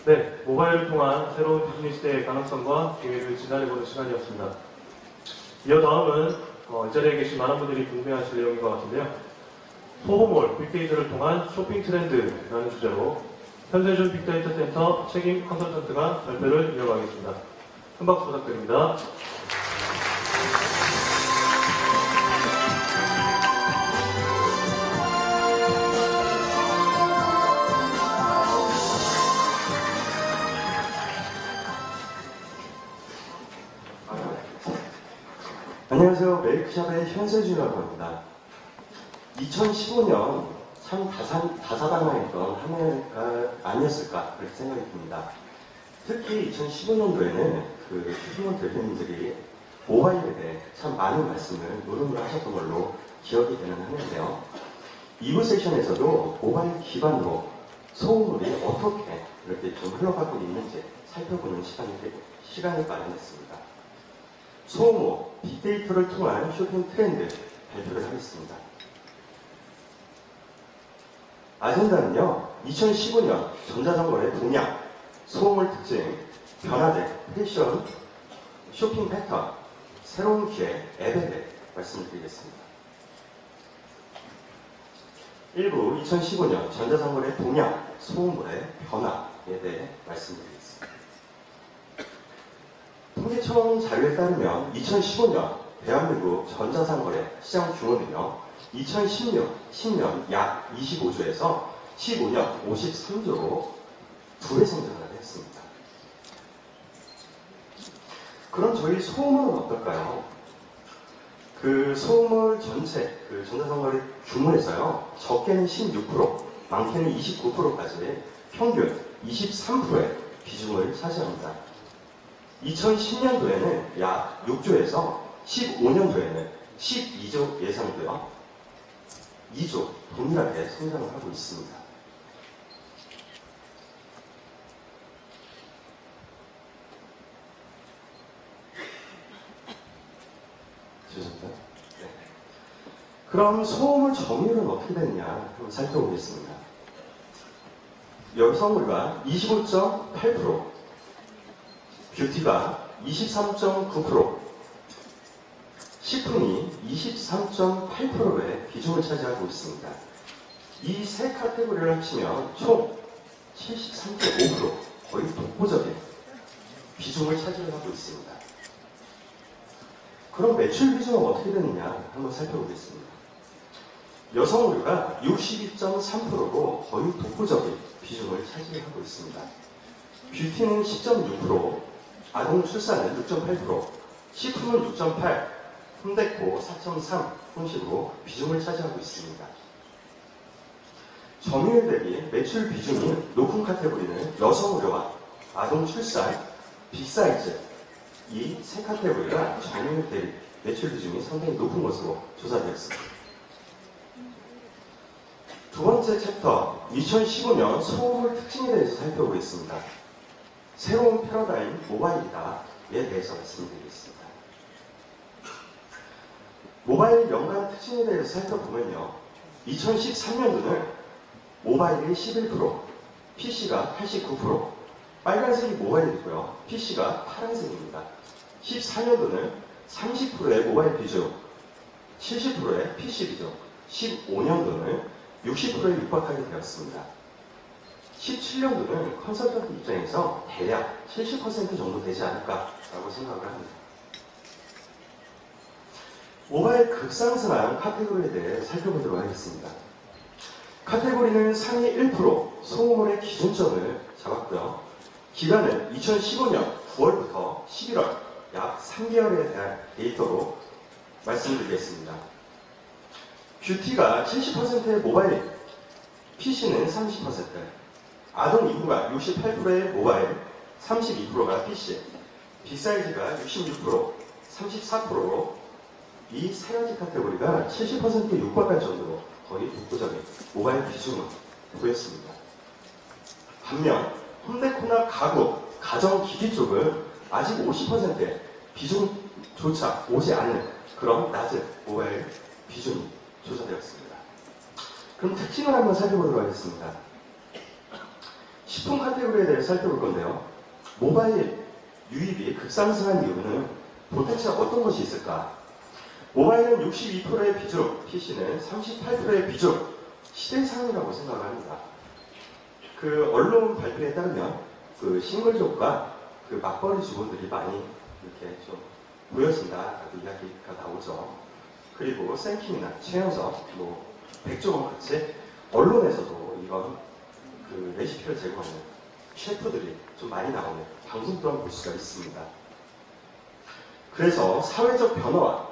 네, 모바일을 통한 새로운 비즈니스 시대의 가능성과 기회를 진단해보는 시간이었습니다. 이어 다음은 이 자리에 계신 많은 분들이 궁금해하실 내용인 것 같은데요. 소호몰 빅데이터를 통한 쇼핑 트렌드라는 주제로 현대준 빅데이터 센터 책임 컨설턴트가 발표를 이어가겠습니다. 큰 박수 부탁드립니다. 안녕하세요. 메이크샵의 현세준이라고 합니다. 2015년 참 다사다난했던 한 해가 아니었을까 그렇게 생각이 듭니다. 특히 2015년도에는 그 팀원 대표님들이 모바일에 대해 참 많은 말씀을 노름을 하셨던 걸로 기억이 되는 한 해인데요. 2부 세션에서도 모바일 기반으로 소음물이 어떻게 이렇게 좀 흘러가고 있는지 살펴보는 시간을 마련했습니다. 소호모 빅데이터를 통한 쇼핑 트렌드 발표를 하겠습니다. 아젠다는요, 2015년 전자정거래 동향, 소호몰 특징, 변화된 패션, 쇼핑 패턴, 새로운 기회, 앱에 대해 말씀을 드리겠습니다. 1부 2015년 전자정거래 동향, 소호몰의 변화에 대해 말씀드리겠습니다. 통계청 자료에 따르면 2015년 대한민국 전자상거래 시장 규모는요, 2010년 약 25조에서 15년 53조로 2배 성장을 했습니다. 그럼 저희 소호몰은 어떨까요? 그 소호몰 전체 그 전자상거래 규모에서요, 적게는 16%, 많게는 29%까지 평균 23%의 비중을 차지합니다. 2010년도에는 약 6조에서 15년도에는 12조 예상되어 2조 동일하게 성장을 하고 있습니다. 죄송합니다. 네. 그럼 소음물 점유율은 어떻게 됐냐 한번 살펴보겠습니다. 여성물가 25.8%, 뷰티가 23.9%, 식품이 23.8%의 비중을 차지하고 있습니다. 이 세 카테고리를 합치면 총 73.5%, 거의 독보적인 비중을 차지하고 있습니다. 그럼 매출 비중은 어떻게 되느냐 한번 살펴보겠습니다. 여성 의류가 62.3%로 거의 독보적인 비중을 차지하고 있습니다. 뷰티는 10.6%, 아동 출산은 6.8%, 식품은 6.8%, 홈데코 4.3% 형식으로 비중을 차지하고 있습니다. 점유율 대비 매출 비중이 높은 카테고리는 여성 의료와 아동 출산, 빅사이즈 이 세 카테고리가 점유율 대비 매출 비중이 상당히 높은 것으로 조사되었습니다. 두 번째 챕터 2015년 소호몰 특징에 대해서 살펴보겠습니다. 새로운 패러다임 모바일이다에 대해서 말씀드리겠습니다. 모바일 연간 특징에 대해서 살펴보면요, 2013년도는 모바일이 11%, PC가 89%, 빨간색이 모바일이고요, PC가 파란색입니다. 14년도는 30%의 모바일 비중, 70%의 PC 비중, 15년도는 60%에 육박하게 되었습니다. 17년도는 컨설턴트 입장에서 대략 70% 정도 되지 않을까라고 생각을 합니다. 모바일 급상승한 카테고리에 대해 살펴보도록 하겠습니다. 카테고리는 상위 1% 소호몰의 기준점을 잡았고요. 기간은 2015년 9월부터 11월 약 3개월에 대한 데이터로 말씀드리겠습니다. 뷰티가 70%의 모바일, PC는 30%, 아동 인구가 68%의 모바일, 32%가 PC, 빅사이즈가 66%, 34%로 이 세 가지 카테고리가 70%에 육박할 정도로 거의 독보적인 모바일 비중을 보였습니다. 반면 홈데코나 가구, 가정기기 쪽은 아직 50%의 비중조차 오지 않는 그런 낮은 모바일 비중이 조사되었습니다. 그럼 특징을 한번 살펴보도록 하겠습니다. 식품 카테고리에 대해서 살펴볼 건데요. 모바일 유입이 급상승한 이유는 도대체 어떤 것이 있을까? 모바일은 62%의 비중, PC는 38%의 비중, 시대상이라고 생각을 합니다. 그 언론 발표에 따르면 그 싱글족과 그 맞벌이 주부들이 많이 이렇게 좀 보여진다라고 이야기가 나오죠. 그리고 샘킴이나 최현석, 뭐 백종원 같이 언론에서도 이런 그 레시피를 제공하는 셰프들이 좀 많이 나오는 방송 또한 볼 수가 있습니다. 그래서 사회적 변화와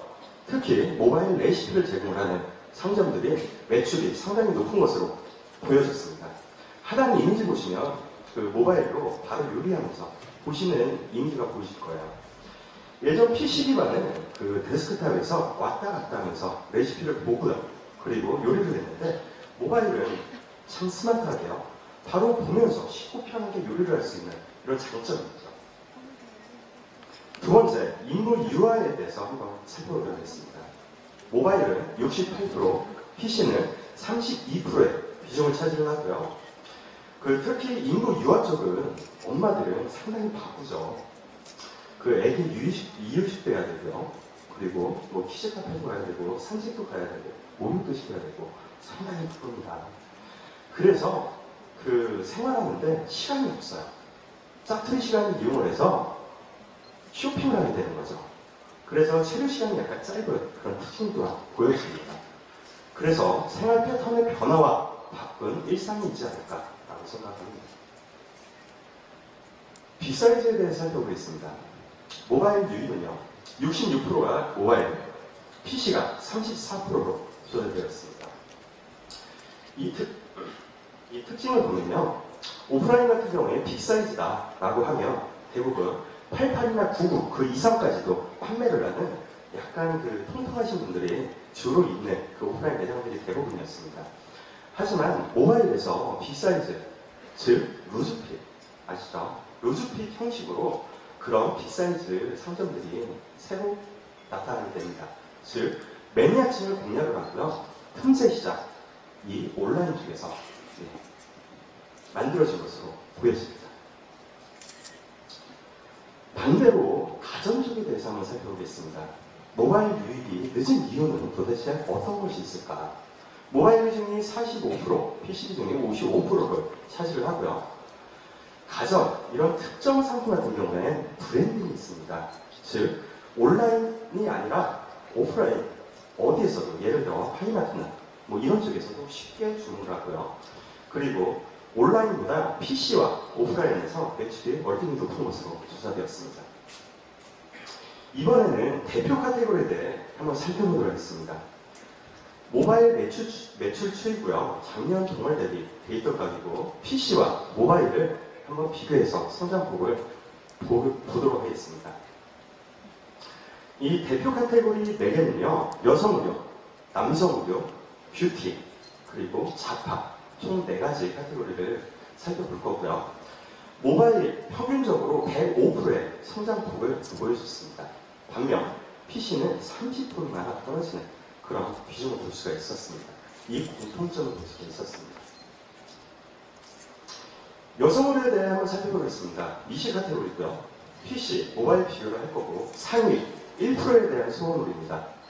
특히 모바일 레시피를 제공하는 상점들이 매출이 상당히 높은 것으로 보여졌습니다. 하단 이미지 보시면 그 모바일로 바로 요리하면서 보시는 이미지가 보이실 거예요. 예전 PC 기반은 그 데스크탑에서 왔다 갔다 하면서 레시피를 보고요. 그리고 요리를 했는데 모바일은 참 스마트하게요. 바로 보면서 쉽고 편하게 요리를 할 수 있는 이런 장점이 있죠. 두 번째, 인물 유아에 대해서 한번 살펴보도록 하겠습니다. 모바일은 68%, PC는 32%의 비중을 차지를 하고요. 특히 인구 유아 쪽은 엄마들은 상당히 바쁘죠. 애기 이유식도 해야 되고요. 그리고 뭐 키즈카페도 가야 되고 산책도 가야 되고 목욕도 시켜야 되고 상당히 바쁩니다. 그래서 생활하는데 시간이 없어요. 짜투리 시간을 이용을 해서 쇼핑을 하게 되는 거죠. 그래서 체류 시간이 약간 짧은 그런 특징 또한 보여집니다. 그래서 생활 패턴의 변화와 바쁜 일상이 있지 않을까라고 생각합니다. B사이즈에 대해서 살펴보겠습니다. 모바일 유입은요, 66%가 모바일, PC가 34%로 조절되었습니다. 이 특징을 보면요, 오프라인 같은 경우에 빅사이즈다라고 하면 대부분 88이나 99 그 이상까지도 판매를 하는 약간 통통하신 분들이 주로 있는 그 오프라인 매장들이 대부분이었습니다. 하지만 모바일에서 빅사이즈, 즉 루즈핏 아시죠? 루즈핏 형식으로 그런 빅사이즈 상점들이 새로 나타나게 됩니다. 즉 매니아층을 공략을 하고요. 틈새 시장이 온라인 쪽에서 만들어진 것으로 보여집니다. 반대로 가전 쪽에 대해서 한번 살펴보겠습니다. 모바일 유입이 늦은 이유는 도대체 어떤 것이 있을까? 모바일 비중이 45%, PC 비중이 55%를 차지를 하고요. 가전, 이런 특정 상품 같은 경우에는 브랜딩이 있습니다. 즉, 온라인이 아니라 오프라인, 어디에서도 예를 들어 하이마트나 뭐 이런 쪽에서도 쉽게 주문을 하고요. 그리고 온라인보다 PC와 오프라인에서 매출이 월등히 높은 것으로 조사되었습니다. 이번에는 대표 카테고리에 대해 한번 살펴보도록 하겠습니다. 모바일 매출 추이고요. 작년 동월 대비 데이터 가지고 PC와 모바일을 한번 비교해서 성장폭을 보도록 하겠습니다. 이 대표 카테고리 4개는요. 여성 의류, 남성 의류, 뷰티, 그리고 잡화 총 4가지 카테고리를 살펴볼 거고요. 모바일 평균적으로 105%의 성장폭을 보여줬습니다. 반면 PC는 30%나 떨어지는 그런 비중을 볼 수가 있었습니다. 이 공통점을 볼 수가 있었습니다. 여성 의류에 대해 한번 살펴보겠습니다. 미시 카테고리고요. PC, 모바일 비교를 할 거고 상위 1%에 대한 소원물입니다.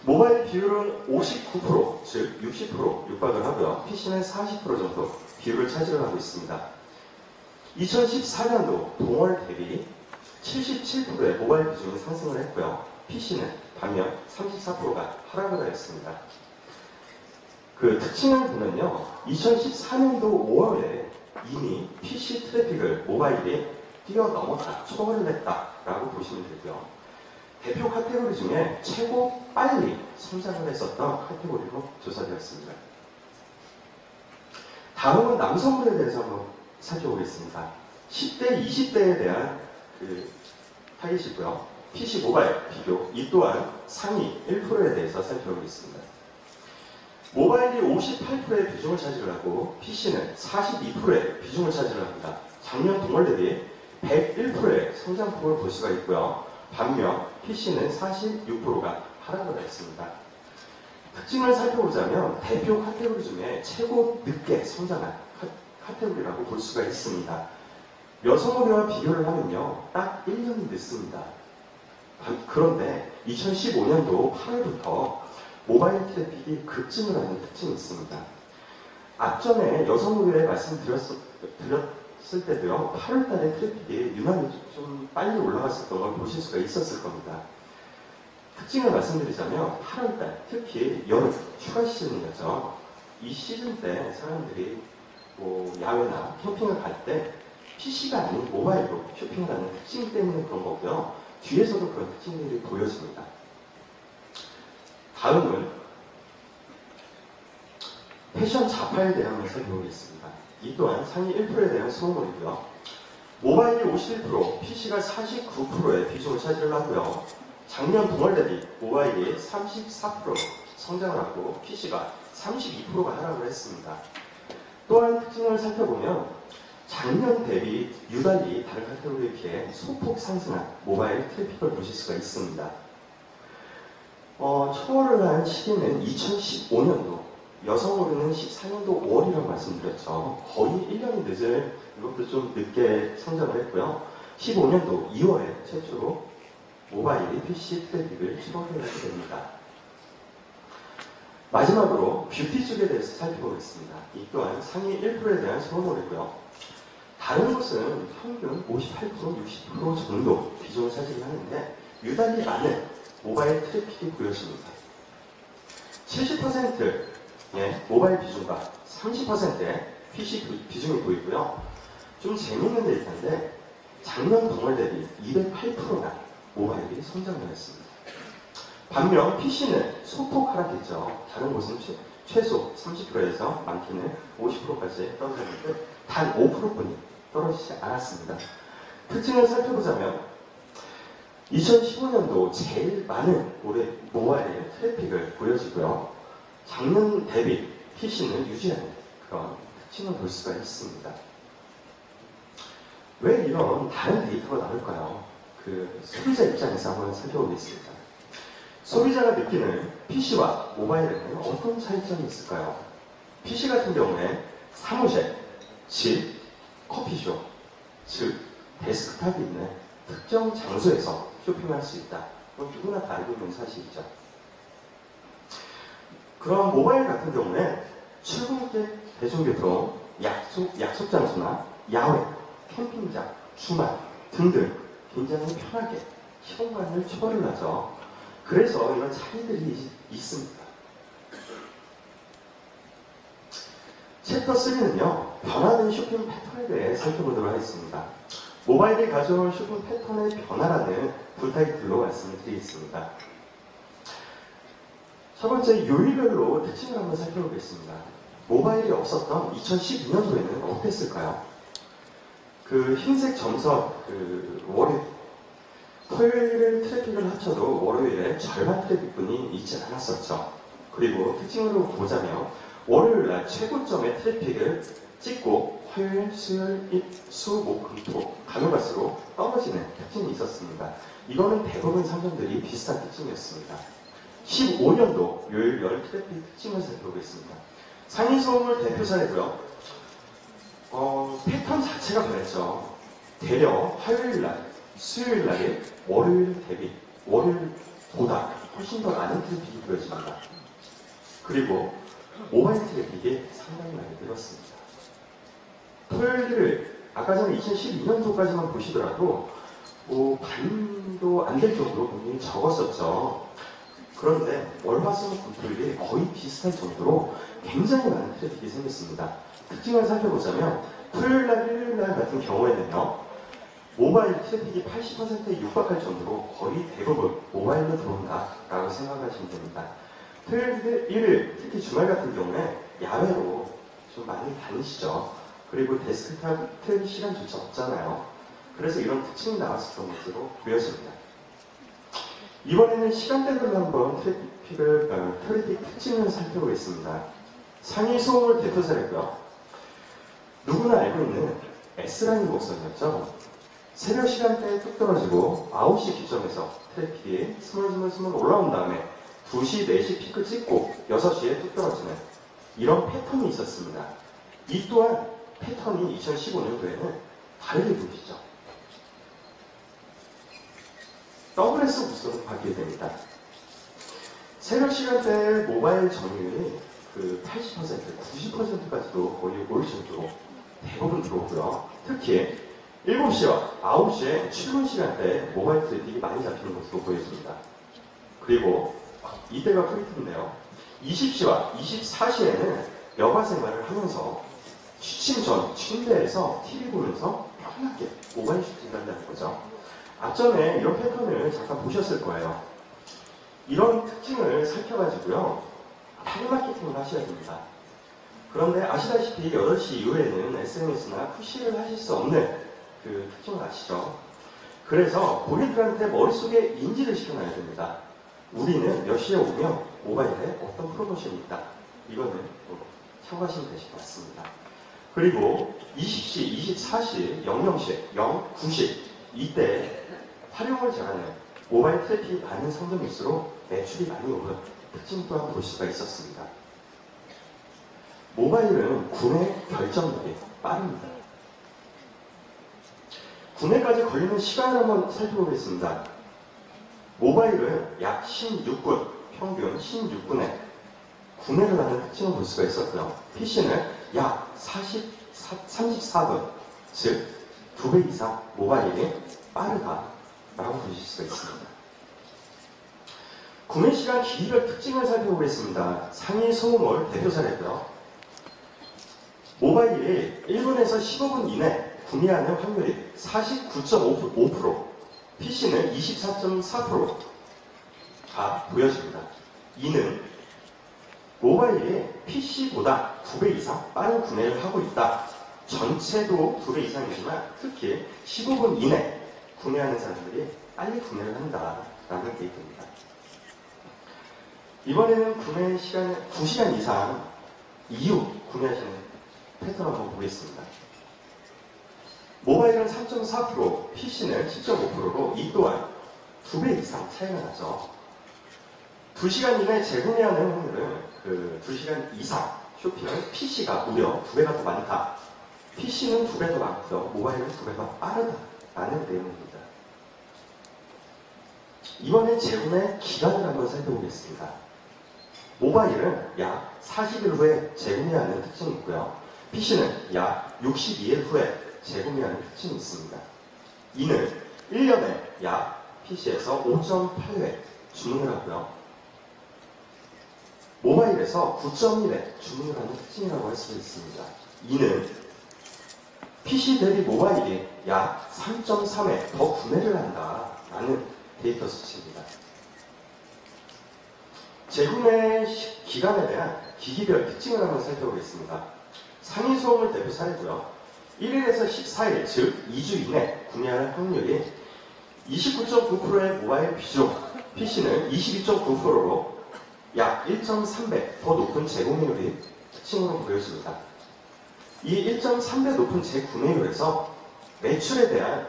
모바일 비율은 59%, 즉 60% 육박을 하고요. PC는 40% 정도 비율을 차지를 하고 있습니다. 2014년도 동월 대비 77%의 모바일 비중이 상승을 했고요. PC는 반면 34%가 하락을 하였습니다. 특징을 보면요. 2014년도 5월에 이미 PC 트래픽을 모바일이 뛰어넘었다, 초월을 했다라고 보시면 되고요. 대표 카테고리 중에 최고 빨리 성장을 했었던 카테고리로 조사되었습니다. 다음은 남성분에 대해서 한번 살펴보겠습니다. 10대, 20대에 대한 타깃이고요. PC 모바일 비교, 이 또한 상위 1%에 대해서 살펴보겠습니다. 모바일이 58%의 비중을 차지를 하고 PC는 42%의 비중을 차지를 합니다. 작년 동월 대비 101%의 성장폭을 볼 수가 있고요. 반면 PC는 46%가 하락을 했습니다. 특징을 살펴보자면 대표 카테고리 중에 최고 늦게 성장한 카테고리라고 볼 수가 있습니다. 여성의료와 비교를 하면요, 딱 1년이 늦습니다. 그런데 2015년도 8월부터 모바일 트래픽이 급증을 하는 특징이 있습니다. 앞전에 여성의료에 말씀드렸을 때도요, 8월달에 트래픽이 유난히 좀 빨리 올라갔었던 걸 보실 수가 있었을 겁니다. 특징을 말씀드리자면 8월달, 특히 여름, 휴가 시즌이었죠. 이 시즌 때 사람들이 뭐 야외나 캠핑을 갈 때 PC가 아닌 모바일로 쇼핑을 하는 특징 때문에 그런 거고요. 뒤에서도 그런 특징들이 보여집니다. 다음은 패션 자파에 대한 것을 살펴보겠습니다. 이 또한 상위 1%에 대한 소모이고요. 모바일이 51%, PC가 49%의 비중을 차지를 하고요. 작년 동월 대비 모바일이 34% 성장을 하고 PC가 32%가 하락을 했습니다. 또한 특징을 살펴보면 작년 대비 유달리 다른 카테고리에 비해 소폭 상승한 모바일 트래픽을 보실 수가 있습니다. 초월을 한 시기는 2015년도, 여성으로는 14년도 5월이라고 말씀드렸죠. 거의 1년이 늦은, 이것도 좀 늦게 성장을 했고요. 15년도 2월에 최초로 모바일이 PC 트래픽을 추월을 하게 됩니다. 마지막으로 뷰티 쪽에 대해서 살펴보겠습니다. 이 또한 상위 1%에 대한 소모이고요. 다른 곳은 평균 58%, 60% 정도 비중을 차지를 하는데 유달리 많은 모바일 트래픽이 보여집니다. 70%의 모바일 비중과 30%의 PC 비중이 보이고요. 좀 재미있는 데이터인데 작년 동월 대비 208%나 모바일이 성장을 했습니다. 반면 PC는 소폭 하락했죠. 다른 곳은 최소 30%에서 많게는 50%까지 떨어졌는데 단 5%뿐이 떨어지지 않았습니다. 특징을 살펴보자면 2015년도 제일 많은 올해 모바일 트래픽을 보여지고요. 작년 대비 PC는 유지하는 그런 특징을 볼 수가 있습니다. 왜 이런 다른 데이터가 나올까요? 소비자 입장에서 한번 살펴보겠습니다. 소비자가 느끼는 PC와 모바일에는 어떤 차이점이 있을까요? PC 같은 경우에 사무실, 집, 커피숍, 즉 데스크탑이 있는 특정 장소에서 쇼핑할 수 있다. 그건 누구나 다 알고 있는 사실이죠. 그럼 모바일 같은 경우에 출근길 대중교통, 약속 장소나 야외, 캠핑장, 주말 등등 굉장히 편하게 시공간을 초월을 하죠. 그래서 이런 차이들이 있습니다. 챕터 3는요, 변화된 쇼핑 패턴에 대해 살펴보도록 하겠습니다. 모바일이 가져올 쇼핑 패턴의 변화라는 부타이틀로 말씀을 드리겠습니다. 첫 번째, 요일별로 특징을 한번 살펴보겠습니다. 모바일이 없었던 2012년도에는 어땠을까요? 흰색 점선, 토요일 트래픽을 합쳐도 월요일에 절반 트래픽뿐이 있지 않았었죠. 그리고 특징으로 보자면 월요일날 최고점의 트래픽을 찍고 화요일, 수요일, 수, 목, 금, 토 가면갈수록 떨어지는 특징이 있었습니다. 이거는 대부분 상점들이 비슷한 특징이었습니다. 15년도 요일 열 트래픽 특징을 살펴보겠습니다. 상위 소음을 대표 사례고요. 패턴 자체가 변했죠. 대려 화요일날, 수요일날에 월요일 대비, 월요일보다 훨씬 더 많은 트래픽이 보여집니다. 그리고 모바일 트래픽이 상당히 많이 늘었습니다. 토요일을 아까 전에 2012년도까지만 보시더라도 반도 안 될 정도로 굉장히 적었었죠. 그런데 월화수목금토일이 거의 비슷할 정도로 굉장히 많은 트래픽이 생겼습니다. 특징을 살펴보자면 토요일날, 일요일날 같은 경우에는요, 모바일 트래픽이 80%에 육박할 정도로 거의 대부분 모바일로 들어온다라고 생각하시면 됩니다. 토요일, 일요일, 특히 주말 같은 경우에 야외로 좀 많이 다니시죠. 그리고 데스크탑 트래픽 시간조차 없잖아요. 그래서 이런 특징이 나왔었던 것으로 보여집니다. 이번에는 시간대별로 한번 트래픽 특징을 살펴보겠습니다. 상위 소음을 대표 사례고요. 누구나 알고 있는 S라인 곡선이었죠. 새벽 시간대에 뚝 떨어지고 9시 기점에서 트래픽이 스멀스멀 올라온 다음에 2시, 4시 피크 찍고 6시에 뚝 떨어지는 이런 패턴이 있었습니다. 이 또한 패턴이 2015년도에는 다르게 보이시죠? WS 구성을 받게 됩니다. 새벽 시간대 모바일 점유율이 그 80%, 90%까지도 거의 올 정도로 대부분 들어오고요. 특히 7시와 9시에 출근 시간대에 모바일 트래픽이 많이 잡히는 것으로 보여집니다. 그리고 이때가 포인트인데요. 20시와 24시에는 여가 생활을 하면서 취침 전 침대에서 TV 보면서 편하게 모바일 슈팅을 한다는 거죠. 앞전에 이런 패턴을 잠깐 보셨을 거예요. 이런 특징을 살펴가지고요. 타겟마케팅을 하셔야 됩니다. 그런데 아시다시피 8시 이후에는 SNS나 푸시를 하실 수 없는 그 특징을 아시죠? 그래서 고객들한테 머릿속에 인지를 시켜놔야 됩니다. 우리는 몇 시에 오면 모바일에 어떤 프로모션이 있다. 이거는 참고하시면 되실 것 같습니다. 그리고 20시, 24시, 00시, 09시 이때 활용을 잘하는 모바일 트래픽이 많은 상점일수록 매출이 많이 오른 특징 또한 볼 수가 있었습니다. 모바일은 구매 결정력이 빠릅니다. 구매까지 걸리는 시간을 한번 살펴보겠습니다. 모바일은 약 16분, 평균 16분에 구매를 하는 특징을 볼 수가 있었고요. PC는 약 34분, 즉 2배 이상 모바일이 빠르다라고 보실 수가 있습니다. 구매 시간 길이별 특징을 살펴보겠습니다. 상위 소모몰 대표 사례고요. 모바일이 1분에서 15분 이내 구매하는 확률이 49.5%, PC는 24.4%가 보여집니다. 이는 모바일이 PC보다 2배 이상 빠른 구매를 하고 있다. 전체도 2배 이상이지만 특히 15분 이내 구매하는 사람들이 빨리 구매를 한다라는 데이터입니다. 이번에는 구매 시간 2시간 이상 이후 구매하시는 패턴을 한번 보겠습니다. 모바일은 3.4%, PC는 10.5%로 이 또한 2배 이상 차이가 나죠. 2시간 이내 재구매하는 확률은 그 2시간 이상 쇼핑은 PC가 무려 2배가 더 많다. PC는 2배 더 많고요. 모바일은 2배 더 빠르다라는 내용입니다. 이번엔 재구매 기간을 한번 살펴보겠습니다. 모바일은 약 40일 후에 재구매하는 특징이 있고요. PC는 약 62일 후에 재구매하는 특징이 있습니다. 이는 1년에 약 PC에서 5.8회 주문을 하고요. 모바일에서 9.1회 주문을 하는 특징이라고 할 수 있습니다. 이는 PC 대비 모바일이 약 3.3회 더 구매를 한다라는 데이터 수치입니다. 재구매 기간에 대한 기기별 특징을 한번 살펴보겠습니다. 상위 소음을 대표 사례고요. 1일에서 14일, 즉 2주 이내 구매할 확률이 29.9%의 모바일 비중, PC는 22.9%로 약 1.3배 더 높은 재구매율이 특징으로 보여집니다. 이 1.3배 높은 재구매율에서 매출에 대한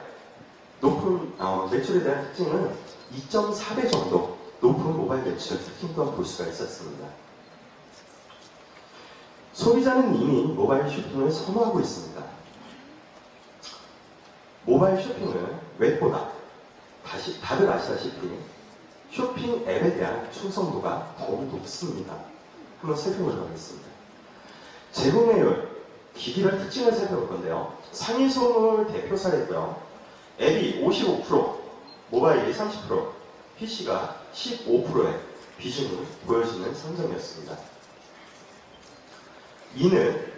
특징은 2.4배 정도 높은 모바일 매출 특징 또한 볼 수가 있었습니다. 소비자는 이미 모바일 쇼핑을 선호하고 있습니다. 모바일 쇼핑은 웹보다 다들 아시다시피 쇼핑 앱에 대한 충성도가 더욱 높습니다. 한번 살펴보도록 하겠습니다. 재구매율, 기기별 특징을 살펴볼 건데요. 상위 소물 대표 사례고요. 앱이 55%, 모바일이 30%, PC가 15%의 비중을 보여주는 상점이었습니다. 이는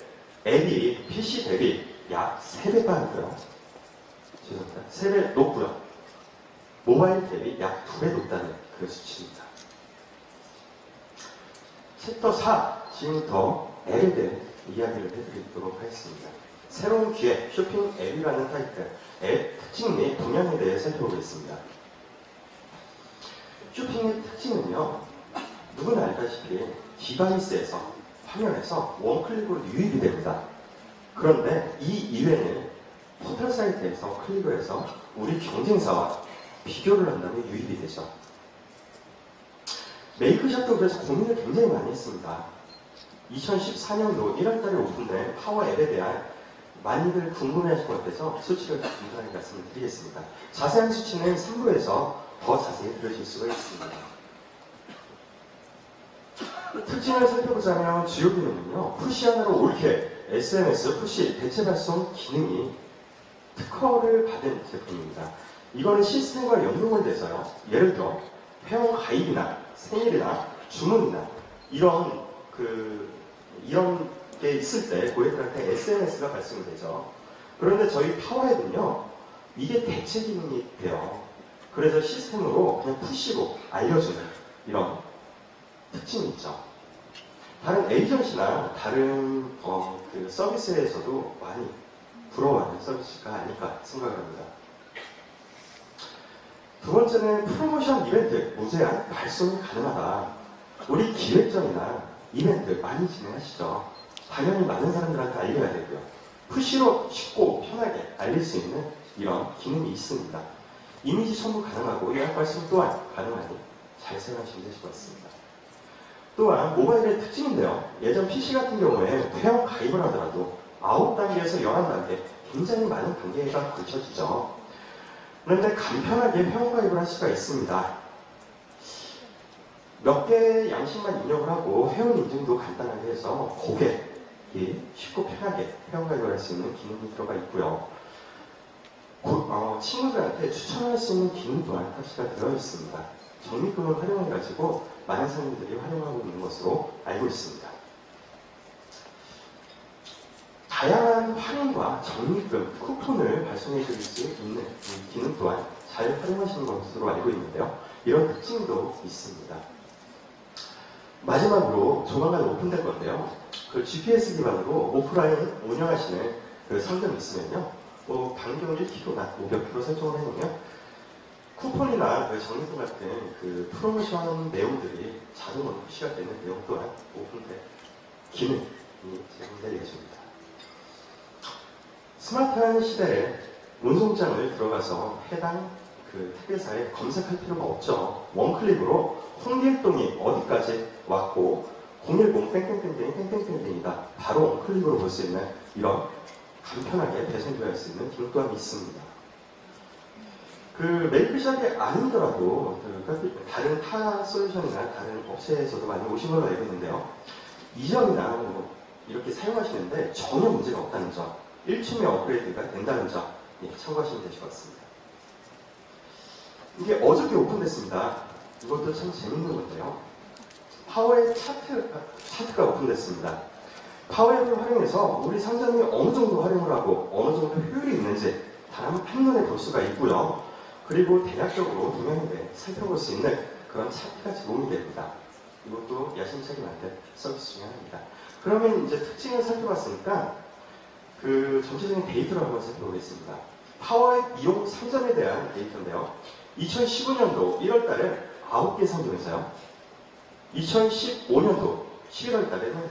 앱이 PC 대비 약 3배 빠르고요. 죄송합니다. 3배 높고요. 모바일 대비 약 2배 높다는 그 수치입니다. 챕터 4, 지금부터 앱에 대해 이야기를 해드리도록 하겠습니다. 새로운 기획, 쇼핑 앱이라는 타이틀, 앱 특징 및 동향에 대해 살펴보겠습니다. 쇼핑의 특징은요, 누구나 알다시피 디바이스에서, 화면에서 원클릭으로 유입이 됩니다. 그런데 이 이외에는 포털 사이트에서 클릭을 해서 우리 경쟁사와 비교를 한다면 유입이 되죠. 메이크샵도 그래서 고민을 굉장히 많이 했습니다. 2014년도 1월달에 오픈된 파워 앱에 대한 많이들 궁금해하실 것 같아서 수치를 간단하게 말씀을 드리겠습니다. 자세한 수치는 3부에서 더 자세히 들으실 수가 있습니다. 특징을 살펴보자면 주요 기능은요, 푸시 하나로 올게 SMS 푸시 대체 발송 기능이 특허를 받은 제품입니다. 이거는 시스템과 연동을 돼서요, 예를 들어 회원 가입이나 생일이나 주문이나 이런 게 있을 때 고객들한테 SMS가 발송이 되죠. 그런데 저희 파워앱은요, 이게 대체 기능이 돼요. 그래서 시스템으로 그냥 푸시로 알려주는 이런 특징이 있죠. 다른 에이전시나 다른 서비스에서도 많이 부러워하는 서비스가 아닐까 생각을 합니다. 두 번째는 프로모션 이벤트 무제한 발송이 가능하다. 우리 기획전이나 이벤트 많이 진행하시죠. 당연히 많은 사람들한테 알려야 되고요. 푸시로 쉽고 편하게 알릴 수 있는 이런 기능이 있습니다. 이미지 첨부 가능하고 예약 발송 또한 가능하니 잘 사용하시면 되실 것 같습니다. 또한 모바일의 특징인데요. 예전 PC 같은 경우에 회원 가입을 하더라도 9단계에서 11단계 굉장히 많은 단계가 걸쳐지죠. 그런데 간편하게 회원 가입을 할 수가 있습니다. 몇 개의 양식만 입력을 하고 회원 인증도 간단하게 해서 고객이 쉽고 편하게 회원 가입을 할 수 있는 기능이 들어가 있고요. 친구들한테 추천할 수 있는 기능 또한 탑시가 되어 있습니다. 적립금을 활용해가지고 많은 사람들이 활용하고 있는 것으로 알고 있습니다. 다양한 할인과 적립금, 쿠폰을 발송해 드릴 수 있는 이 기능 또한 잘 활용하시는 것으로 알고 있는데요. 이런 특징도 있습니다. 마지막으로 조만간 오픈될 건데요. 그 GPS 기반으로 오프라인 운영하시는 그 상점이 있으면요. 반경 1km나 500km 설정을 해놓으면 쿠폰이나 그 적립금 같은 그 프로모션 내용들이 자동으로 푸시가 되는 내용 또한 오픈될 기능이 제공될 예정입니다. 스마트한 시대에 운송장을 들어가서 해당 그 택배사에 검색할 필요가 없죠. 원클릭으로 홍길동이 어디까지 왔고 010 땡땡땡땡땡땡땡이다. 바로 원클릭으로 볼 수 있는 이런 간편하게 배송될 수 있는 기능 또한 있습니다. 그 메이크샵이 아니더라도 다른 타 솔루션이나 다른 업체에서도 많이 오신 걸로 알고 있는데요. 이전이나 이렇게 사용하시는데 전혀 문제가 없다는 점, 1층에 업그레이드가 된다는 점 참고하시면 되실 것 같습니다. 이게 어저께 오픈됐습니다. 이것도 참 재밌는 건데요. 파워앱 차트가 오픈됐습니다. 파워앱을 활용해서 우리 상점이 어느 정도 활용을 하고 어느 정도 효율이 있는지 한눈에 볼 수가 있고요. 그리고 대략적으로 동향에 살펴볼 수 있는 그런 차트가 제공이 됩니다. 이것도 야심차게 만든 서비스 중에 하나입니다. 그러면 이제 특징을 살펴봤으니까 그 전체적인 데이터를 한번 살펴보겠습니다. 파워앱 이용 상점에 대한 데이터인데요. 2015년도 1월달에 9개 상점에서요. 2015년도 11월달에는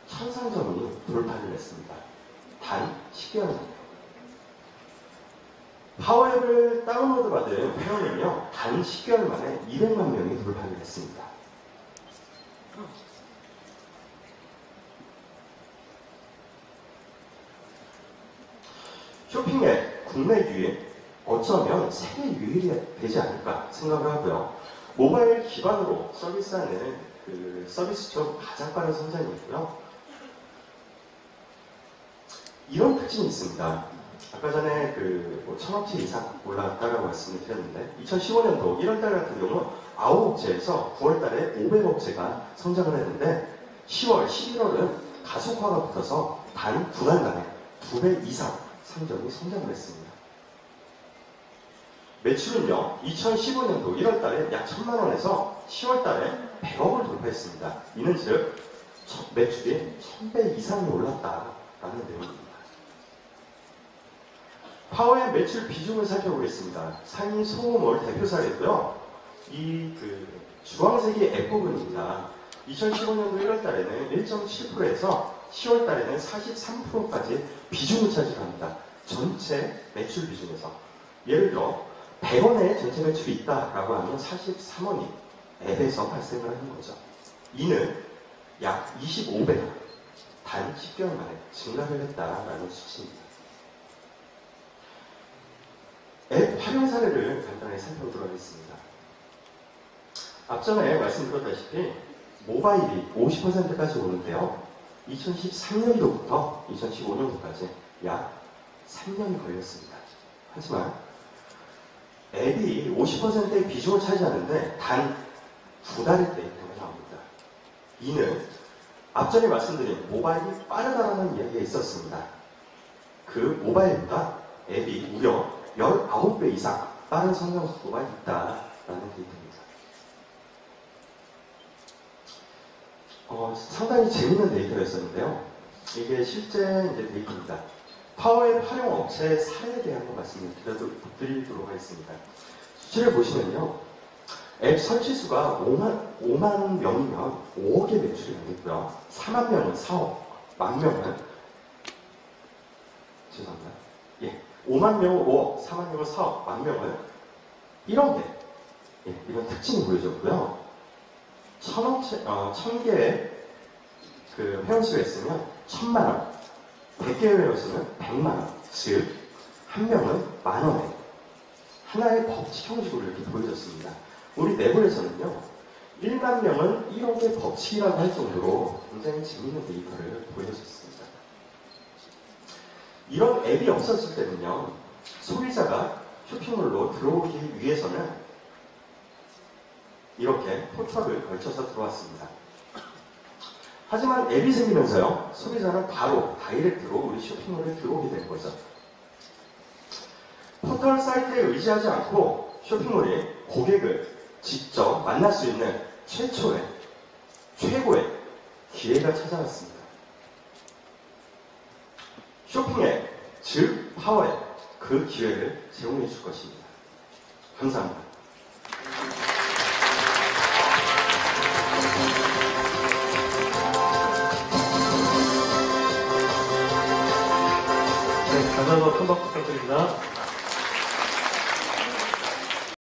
1000상점이 돌파를 했습니다. 단 10개월 만에. 파워앱을 다운로드 받은 회원은요, 단 10개월 만에 200만 명이 돌파를 했습니다. 쇼핑앱 국내 유일, 어쩌면 세계 유일이 되지 않을까 생각을 하고요. 모바일 기반으로 서비스하는 그 서비스 쪽 가장 빠른 성장이고요. 이런 특징이 있습니다. 아까 전에 그 1000업체 이상 올라갔다라고 말씀을 드렸는데 2015년도 1월달 같은 경우 9업체에서 9월달에 500업체가 성장을 했는데 10월, 11월은 가속화가 붙어서 단 9달간에 2배 이상 상점이 성장을 했습니다. 매출은요, 2015년도 1월달에 약 1000만 원에서 10월달에 100억을 돌파했습니다. 이는 즉 매출이 1000배 이상이 올랐다라는 내용입니다. 파워앱 매출 비중을 살펴보겠습니다. 상위 소모몰 대표 사례고요. 이 주황색이 앱 부분입니다. 2015년도 1월달에는 1.7%에서 10월달에는 43%까지 비중을 차지합니다. 전체 매출 비중에서. 예를 들어 100원의 전체 매출이 있다라고 하면 43원이 앱에서 발생을 하는 거죠. 이는 약 25배가 단 10개월 만에 증가를 했다라는 수치입니다. 앱 활용 사례를 간단히 살펴보도록 하겠습니다. 앞전에 말씀드렸다시피 모바일이 50%까지 오는데요. 2013년도부터 2015년도까지 약 3년이 걸렸습니다. 하지만 앱이 50%의 비중을 차지하는데 단 2달의 데이터가 나옵니다. 이는 앞전에 말씀드린 모바일이 빠르다라는 이야기가 있었습니다. 그 모바일보다 앱이 무려 19배 이상 빠른 성장 속도가 있다라는 데이터입니다. 상당히 재밌는 데이터였었는데요. 이게 실제 데이터입니다. 파워앱 활용 업체 사례에 대한 말씀을 드리도록 하겠습니다. 수치를 보시면요. 앱 설치 수가 5만 명이면 5억의 매출이 나겠고요. 4만 명은 4억, 만 명은 죄송합니다. 5만 명은 5억, 4만 명은 4억, 만 명은 1억에 이런 특징이 보여졌고요. 1000개의 그 회원수가 있으면 1000만 원, 100개의 회원수는 100만 원, 즉 한 명은 만 원에 하나의 법칙 형식으로 이렇게 보여졌습니다. 우리 내부에서는요, 1만 명은 1억의 법칙이라고 할 정도로 굉장히 재미있는 데이터를 보여줬습니다. 이런 앱이 없었을 때는요, 소비자가 쇼핑몰로 들어오기 위해서는 이렇게 포털을 걸쳐서 들어왔습니다. 하지만 앱이 생기면서요, 소비자는 바로 다이렉트로 우리 쇼핑몰에 들어오게 된 거죠. 포털 사이트에 의지하지 않고 쇼핑몰이 고객을 직접 만날 수 있는 최초의, 최고의 기회가 찾아왔습니다. 쇼핑앱, 즉 파워앱, 그 기회를 제공해 줄 것입니다. 감사합니다. 네, 다시 한번 큰 박수 부탁드립니다.